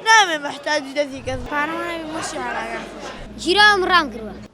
نعم محتاج لذي كذا فأنا بمشي على جيران رانكروا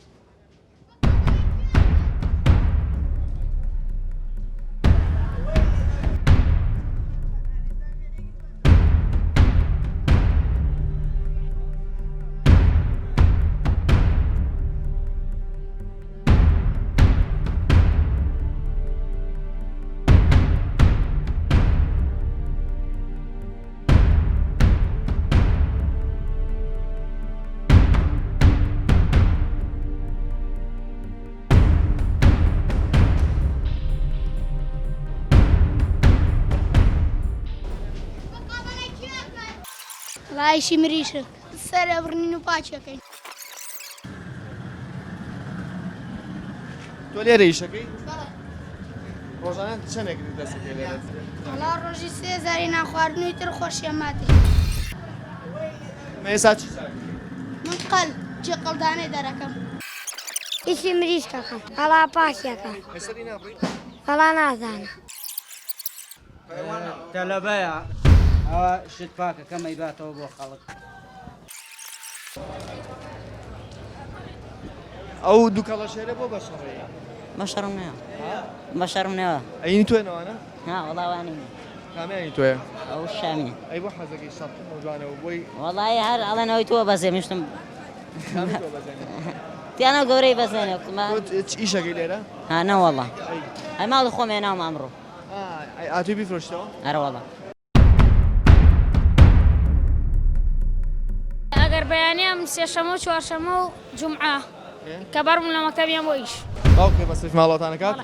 لا شي مريشك سر برنينو باچكاي تۆ لێرە ئیشەکەی؟ ڕۆژانە چەندێک دەستەکەی لێرە؟ والله ڕۆژی 3000 ناخواردنەوەی تر خۆشیەماتی ئێستا چی؟ من قەل جێ قەڵدانەی دەرەکەم ئیشی مریشکەکەم هەڵا پاکیەکە ئێستادی ناڕۆی؟ هەڵا نازانە تەلەبەیە ئەوە شت پاکەکە مەیباتەوە بۆ خەڵک ئەو دوو کەڵەشێرە بۆ بەشەڕەیە بەشەڕم نەیە بەشەڕم نەوە ئەینی توێنەوەنە؟ ها وەڵاوانی کامیانی توێ؟ ئەو شامی ئەی بۆ حەزەکەی شەڕتم و جوانەوە بۆی وەڵای هەر ئەڵێنەوەی تۆ بەزێ میشتم کامی تۆ بەزێنێ؟ تیانە گەورەی بەزێنێ تۆ ئیشەکەی لێرە؟ ها نەوەڵا ئەی ماڵی خۆم هێناوم ئەمڕۆ ئاتوی بیفرۆشتەوە؟ هەرە وەڵا ئەگەر بەیانیان سێشەمە و چوارشەمە و جومعە کە بەرم لە مەکتەبیان بۆ ئیش باوکێ بە سەرفی ماڵەوەتانە کات؟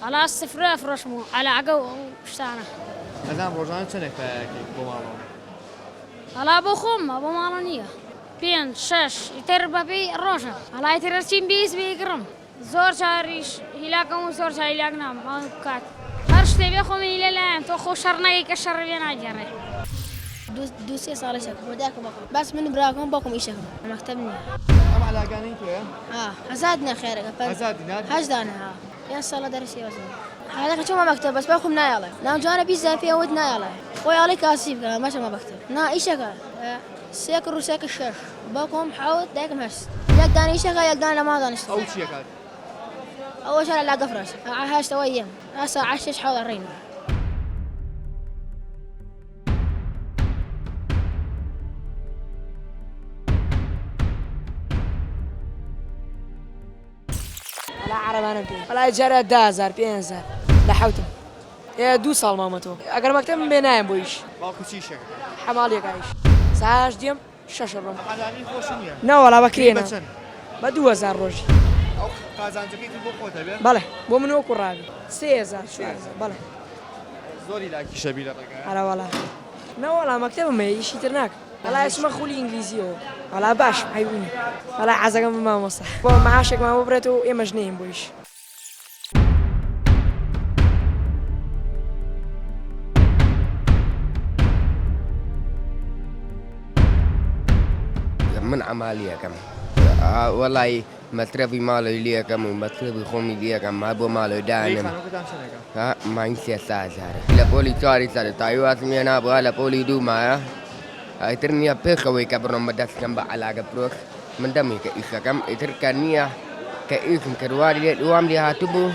هەڵا سفرە فرۆشمەوە ئەلا ئەگە و شتانە ئەزان ڕۆژانە چەندێک پایەکەی بۆ ماڵەوە؟ هەڵا بۆ خۆمە بۆ ماڵە نییە 5 6 ئیتر بەبێ ڕۆژە هەڵا ئیتر چین بیست بیگڕم زۆر جاریش هیلاکەم و زۆر جا هیلاک نام کات هەر شتێ بێ خۆمی لەلایەن تۆ خۆ شەڕ ناگەی کە شەڕ بێ ناگەڕێ دوو سێ ساڵێک بۆداکە بەڵ باس من براکەم باوکم ئیشەکەم مەکتەب نییە ئەم عەلاقانەی تۆیە؟ هەزاد نەخێرەکە ئازادی نادی؟ هەشدانە ها یان ساڵە دەرسی وەزن حالەکە چۆمە مەکتەب بەس باوکم نایەڵێ ناوجوانە بیست پێوت نایەڵێ خۆی ئەڵی کاسی بکە مەچە مەکتەب نا ئیشەکە سێ کڕ و سێکە شەش باوکم حەوت دایکم هەشت یەکدان ئیشەکە یەکدان لە ماڵ دانیشت ئەو چییە کات؟ ئەوە شارە لا گەفرەش هەشتەوە یەم ئاسا عەشێش حەوت ڕێن ولا عربانم پێ وڵای جارە 10000 5,000 لە حەوتم دوو ساڵ مامەتەوە ئەگەر مەکتەب من بێ نایەم بۆ ئیش باوکو چی شەکە؟ حەماڵیەکایش ساعش دێم شەش ڕۆم عەلانی خۆش نییە؟ نەوەڵا بەکرێنە بە چەند؟ بە 2000 ڕۆژی ئەو قازانجەکەی بۆ خۆتە بێ؟ بەڵێ بۆ من وەکو ڕاگە 3000 بەڵێ زۆری لاکی شەبی لە ڕێگایە؟ هەراوەڵا نەوەڵا مەکتەبم هەیە ئیشی تر ناکە وڵای چمە خولی ئینگلیزیەوە وڵا باشم حیوونی وڵای عەزەکەم بە مامۆستا بۆ مەعاشێکمان بۆ بڕێتەوە ئێمەش نەیەم بۆ ئیش من عماليكم والله مطربي مالو ليكم ومطربي خومي ليكم ما بو مالو دانم ها ما ينسى سازار لا بولي تاري سار تايوات مينا بو لا بولي دو ما ايترنيا بخوي كبرم بدس كم على بروك من دمي كيسكم ايتر كانيا كيسم كرواري دوام دي هاتبو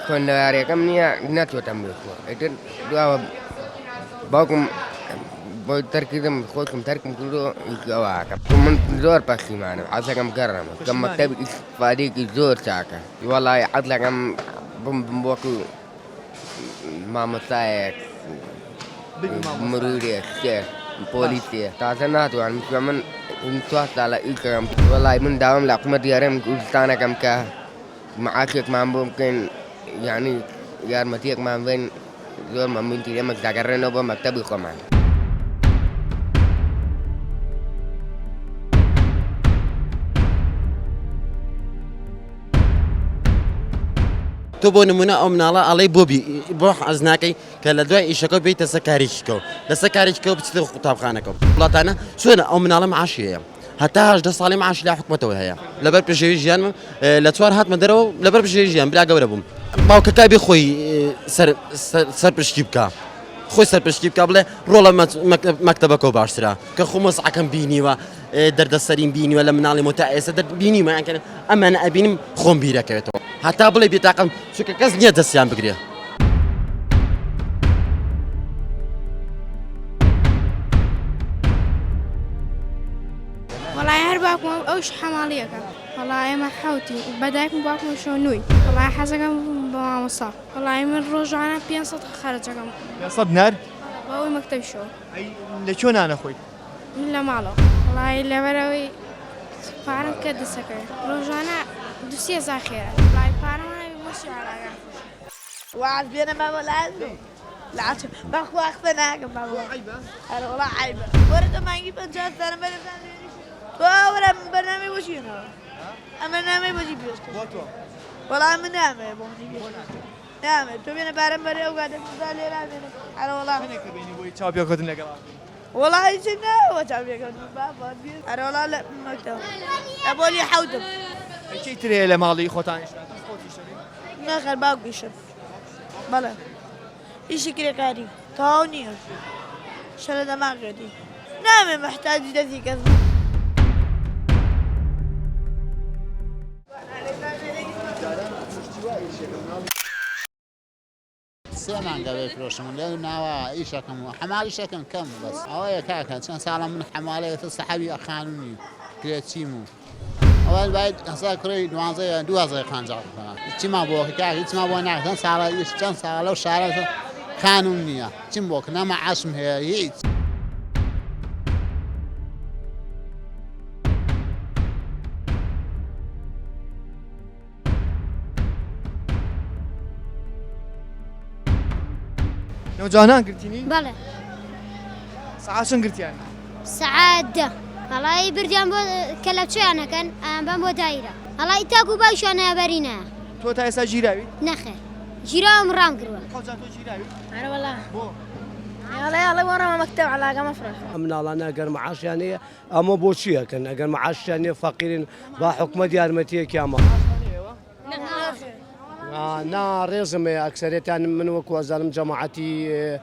كنا ريكم نيا ناتو تملكو ايتر دوا باكم بۆ تەرکردم خۆشم تەرکم کردو ئیشەوەکە من زۆر پەشیمانم حەزەکەم گەڕەمە کە مەکتەبی ئیستیفادەیەکی زۆر چاکە وەڵای حەزەکەم بم وەکو مامۆستایەک مرۆریەک شتێک پۆلیسێ تازە ناتوانم چونکە من 4 ساڵە ئیشەکەم وەڵای من داوام لە حکومەت یارەم کوردستانەکەم کە معاشێکمان بۆ بکەین یعنی یارمەتیەکمان بێن زۆر مەمنونی ئێمە داگەڕێنەوە بۆ مەکتەبی خۆمان تۆ بۆ نمونە ئەو مناڵە ئەڵێ بۆ حەز ناکەی کە لە دوای ئیشەکە بێیتە سەر کارێکیکەوە لەسەر کارێکیکەوە بچیتە قوتابخانەکەەوە وڵاتانە چۆنە ئەو مناڵە معاشیەیە هەتا 18 ساڵی معاش لە حکومەتەوە هەیە لەبەر پێشەوی ژیانم لە 4 هاتمە دەرەوە لەبەر پێشەوی ژیان برا گەورە بووم باوکەکە بێ خۆی سەر پشتی بکە خۆی سەرپشتی بکە بڵێ ڕۆڵە مەکتەبەکە باشترا کە خۆ مۆزعەکەم بینیوە دەردەسەرین بینیوە لە مناڵی مۆتا ئێستا بینیمەیانکەن ئەمانە ئەبینم خۆم بیرەکەوێتەوە هەتا بڵێ بێتاقم چونکە کەس نییە دەستیان بگرێ. وڵای هەر باکم ئەوش حەماڵیەکە وڵای ئێمە حوتی بەدایکم باکم شۆنووی وڵای حەزەکەم بە مامۆستا وڵای من ڕۆژانە 500 خەرجەکەم 500 نار بەوەی مەکتەبیشەوە لەکوێ نانەخۆیت من لە ماڵەوە وڵای لەبەرەوەی پارەم کە دەسەکەی ڕۆژانە 200 خێرە وڵای پارەمانە بۆشی علاگە وعد بينا ما ولازم العشاء باخو اخذناك ما هو انا والله عيبه ورد ما يجيب انجاز انا ولا برنامج وشينا اما برنامج بجيب يسكت والله من نام يا ابو نام تبينا بارم بري وقاعد تزال لا انا والله بيني وي تشابي كنت نقرا والله يجينا وتشابي كنت بابا انا والله لا مكتب ابو لي حوتم شي تري له مالي خوتان ناخر باقي شوف بلا إيش كريكاري تاوني شل دماغي دي نعم محتاج ذي كذا سيمان قبل فلوسهم لأن نوا إيشكم حمالي شكل كم بس أوه كاكا كان سالم من حمالي تصحبي أخانوني كريتيمو أول بعد أساكري دوازي دوازي خانجر تيما بوك كاكا تيما بونا كان سالا إيش كان سالا وشارع خانونية تيم بوك نما عشم هي نوجوانان قلتيني؟ بله ساعات شن قلتي يعني؟ سعادة هلاي برديان بو كلبشو أنا كان بامبو دايرة هلاي تاكو بايشو أنا برينا تو تا إسا جيراوي؟ نخير جيرام رام قروا خوجان تو جيراوي؟ أنا والله بو يلا ورا مكتب على قام أفرح من الله أجر معاش يعني أما بوشيا كان أجر معاش يعني فقيرين بحكم ديار متيه كيما نا رزم أكثرية يعني من وكوا زلم جماعتي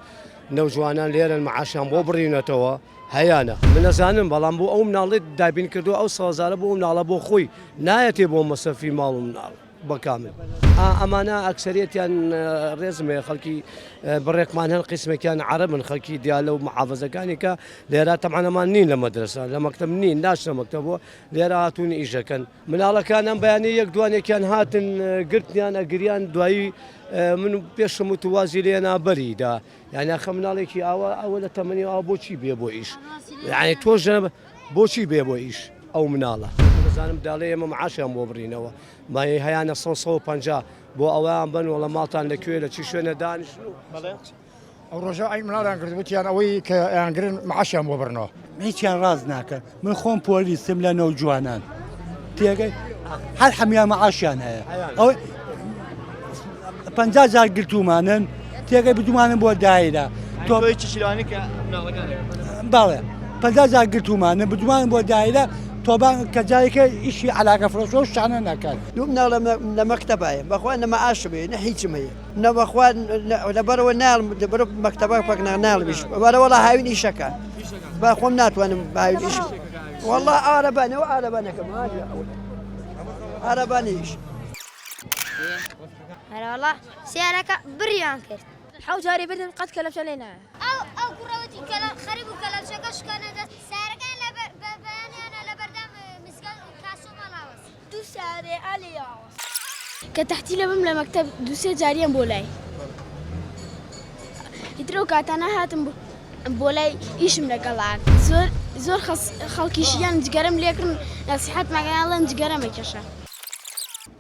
نوجوانا لير المعاشان بو برينا توا هيانا من زانن بلان بو أو من الله دايبين كردو أو صازار بو من الله بو خوي نايتي بو مصفي مال من الله بكامل أمانة أكثرية يعني رزم خلكي بريك مان هالقسم كان عرب من خلكي ديالو محافظة كان ليرا طبعا ما نين لمدرسة لمكتب نين لاش لمكتبه ليرا هاتوني إيجا كان من الله كان بياني يقدواني كان هاتن قلتني أنا قريان دواي من بيش متوازي لينا بريدة يعني أخمن عليك أول 8 أبوشي بيبو إيش يعني توجه بوشي بيبو إيش أو من الله زانم دالي ما معاش هم بوبرينوا ما هي أنا صو بانجا بو أوان بن ولا مالتان لكويلة تشوفنا دانش الرجاء أي من هذا قريبتي أنا أوي كأنجرين معاش هم بوبرنا هیچ رازناکە من خۆم پۆلیسم لە نەوجوانان تێگەی هەر هەمیان مەعاشیان هەیە ئەو 50 جار گرتومانن تێگەی بدومانن بۆ دایرە تۆ چشیلوانی کە مناڵەکانێک باڵێ 50 جار گرتومانن بدومانن بۆ دایرە تۆبان کە جارێکە ئیشی علاقە فرۆشتۆ شتانە ناکات نوم لە مەکتەبایە بەخوا نەمەعاش بێ نە هیچم هەیە نەبەخوا لەبەرەوە ناڵم لەبەر مەکتەبە پەک ناڵمیش بەرەوەڵا هاوین ئیشەکە با خۆم ناتوانم باوین ئیش والله ئارەبانەوە ئارەبانەکەم ئارەبانیش هلا والله سيارك بريان كرت حاول جاري بدن قد كلبش علينا أو كروتي كلام خريب وكلام شكاش كان سارق أنا بباني أنا لبردم مسكال كاسو ملاوس دو ساري علي كتحتي لبم لمكتب دوسي جاريا بولاي يترو كاتانا هاتم بولاي إيش من الكلام زور خلكيشيان جرم ليكن نصيحات مع الله جرم يكشف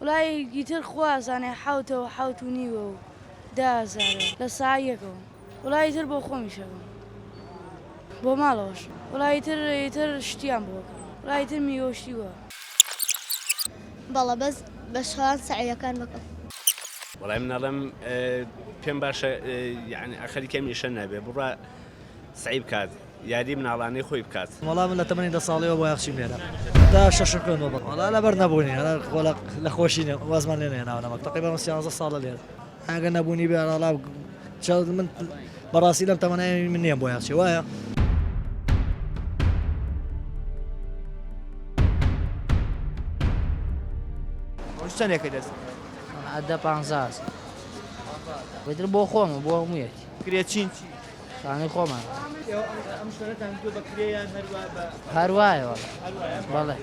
وڵای گیتر خوازانێ حوتەوە حوت و نیوە و دازارە لە سایەکەوە وڵای تر بۆ خۆمیشەکەم بۆ ماڵەوەش وڵای تر شتیان بۆکە وڵای تر میوەشتیوە بەڵە بە شان سعیەکان بکەم وڵای منەڵم پێم باشە یعنی ئەخەری کەمیشە نەبێ بڕە سعی بکات یاری مناڵانەی خۆی بکات وەڵام من لە تەمەنی 10 ساڵیەوە بۆ یاخشیم لێرە تا 6 خوێنەوە وەڵا لەبەر نەبوونی لە خۆشی وازمان لێ نێناوە نەمەک تقریبا 13 ساڵە لێرە ئەگەر نەبوونی بێ من بەڕاستی لەم تەمەنای من نییە بۆ یاخچی وایە چەندێکی دەست عەدە 500 بەتر بۆ خۆمە بۆ هەموویەتی کرێچین چی خانەی خۆمان ئەم شوێنەتان تو بە کرێیان هەروە بە هەروایە بەڵێ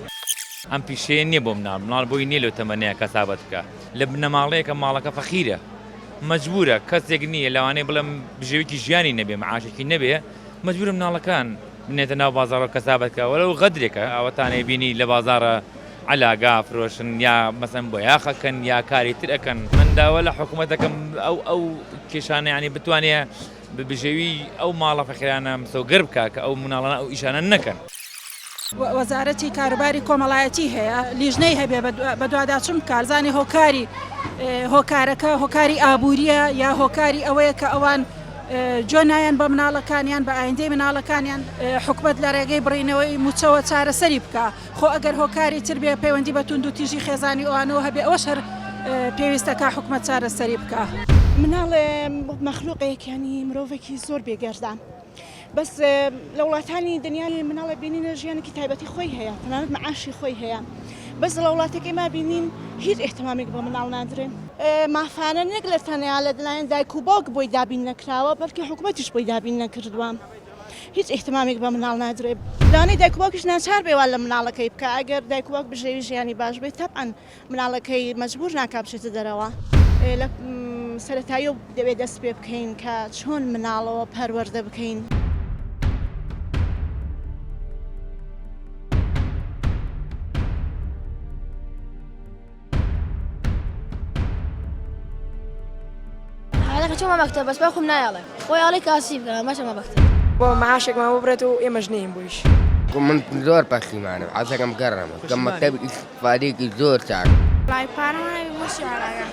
ئەم پیشەیە نییە بۆ مناڵ بۆی نییە لەو تەمەنەیە کەسابەت بکە لە بنەماڵەیەکە ماڵەکە فەخیرە مەجبورە کەسێک نییە لەوانەیە بڵێم بژێوێکی ژیانی نەبێ معاشێکی نەبێ مەجبورە مناڵەکان بنێتە ناو بازاڕە کەسابەتکە وەلەو غەدرێکە ئەوەتانەی بینی لە بازاڕە علاگا فرۆشن یا مەسەن بۆ یاخەکەن یا کاری تر ئەەکەن من داوە لە حکوومەتەکەم ئەو کێشانە ینی بتوانێت بژێوی ئەو ماڵە فەخیرانە مسەوگەر بکە کە ئەو مناڵانە ئەو ئیشانە نەکەن وەزارەتی کاروباری کۆمەڵایەتی هەیە لیژنەی هەبێ بە دوواداچوون کارزانی هۆکاری هۆکارەکە هۆکاری ئابوووریە یا هۆکاری ئەوەیە کە ئەوان جۆنایان بە مناڵەکانیان بە ئایندەی مناڵەکانیان حکومت لە ڕێگەی بڕینەوەی موچەوە چارەسەری بکە خۆ ئەگەر هۆکاری تر بێ پەیوەندی بە توند و تیژی خێزانی ئەوانەوە هەبێ ئەوەش هەر پێویستەکە حکومت چارەسەری بکە مناڵ مەخلوقەیەکیانی مرۆڤێکی زۆر بێگەردان بەس لە وڵاتانی دنیای مناڵە بینینە ژیانێکی تایبەتی خۆی هەیە تەنانەت مەعاشی خۆی هەیە بەس لە وڵاتەکەی ما بینین هیچ احتمامێک بە مناڵ نادرێن مافانە نەک لە تەنیا لە دلایەن دایک و باوک بۆی دابین نەکراوە بەڵکە حکومەتیش بۆی دابین نەکردووە هیچ احتمامێک بە مناڵ نادرێ دانەی دایک و باوکیش ناچار بێوان لە مناڵەکەی بکە ئەگەر دایک و باوک بژێوی ژیانی باش بێت تەبعەن مناڵەکەی مەجبور ناکا بچێتە دەرەوە لە سەرەتایی دەبێت دەست پێ بکەین کە چۆن مناڵەوە پەروەردە بکەین چۆن مەکتەب بەس با خۆم نایەڵێ خۆی ئاڵی کاسی بکە مەچە مەکتەب بۆ معاشێکمان ببرێت و ئێمەش نین بۆیش من زۆر پەخیمانم حەزەکەم گەڕەمە کە مەکتەبی ئیستیفادەیەکی زۆر چاک لای پارەمانی وەشی ئاراگان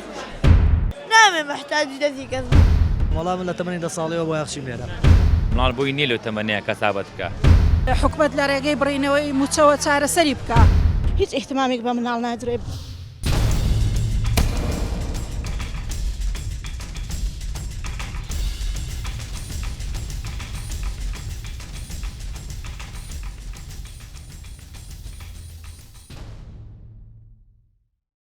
نامێ مەحتاجی دەستی کەس وەڵام من لە تەمەنی 10 ساڵیەوە بۆ یاخچیم لێرە مناڵ بۆی نییە لەو تەمەنەیە کەسابەت بکە حکومت لە ڕێگەی بڕینەوەی موچەوە چارەسەری بکە هیچ احتمامێک بە مناڵ نادرێت